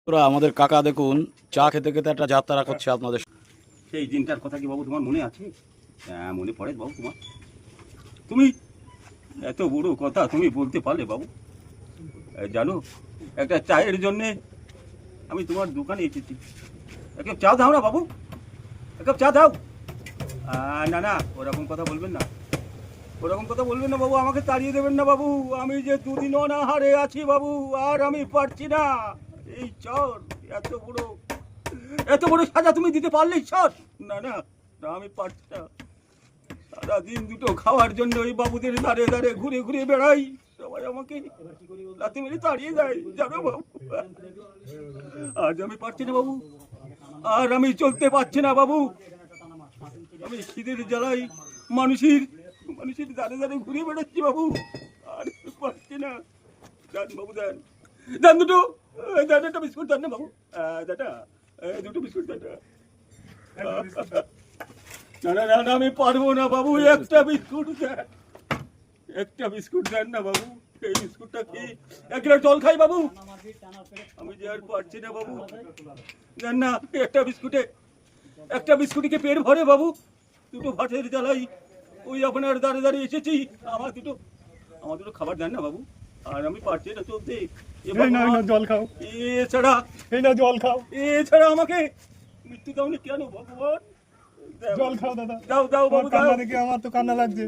তোরা আমাদের কাকা দেখুন চা খেতে খেতে একটা যাত্রা করছে আপনাদের। সেই দিনটার কথা কি বাবু তোমার মনে আছে? হ্যাঁ, মনে পড়ে বাবু তোমার? তুমি এত বড় কথা তুমি বলতে পারলে বাবু? জানো, একটা চায়ের জন্যে আমি তোমার দোকানে এসেছি। এক কাপ চা দাও না বাবু, এক কাপ চা দাও। না না, ওরকম কথা বলবেন না, ওরকম কথা বলবেন না বাবু, আমাকে তাড়িয়ে দেবেন না বাবু। আমি যে দুদিন অনাহারে আছি বাবু, আর আমি পারছি না। এই চর এত বড় সাজা তুমি দিতে পারলে ঈশ্বর? না না না, আমি পারছি না। সারাদিন দুটো খাওয়ার জন্য ওই বাবুদের ধারে ধারে ঘুরে ঘুরে বেড়াই, সবাই আমাকে লাথি মেরে তাড়িয়ে দেয় জানো বাবু। আজ আমি পারছি না বাবু, আর আমি চলতে পারছি না বাবু। আমি খিদের জ্বালাই মানুষের ধারে ধারে ঘুরে বেড়াচ্ছি বাবু, আর পারছি না। দেন বাবু, দেন দেন দুটো, দেন একটা বিস্কুট দেন না বাবু, দাদা দুটো বিস্কুট দেন। না না না না, আমি পারবো না বাবু, একটা বিস্কুট দেন, একটা বিস্কুট দেন না বাবু। এই বিস্কুটটা কি এক গ্লাস জল খাই বাবু? আমি যে আর পারছি না বাবু, দেন না একটা বিস্কুটে, একটা বিস্কুটে পেট ভরে বাবু? দুটো ভাতের জ্বালাই ওই আপনার দাঁড়ে দাঁড়িয়ে এসেছি, আমার দুটো খাবার দেন না বাবু, আর আমি পারছি না চলতে। জল খাও, এছাড়া এই না জল খাও, এছাড়া আমাকে মৃত্যু দাওনি কেন ভগবান? জল খাও দাদা। দাও দাও বাবু, দাও। কান্না দেখে আমার তো কান্না লাগছে।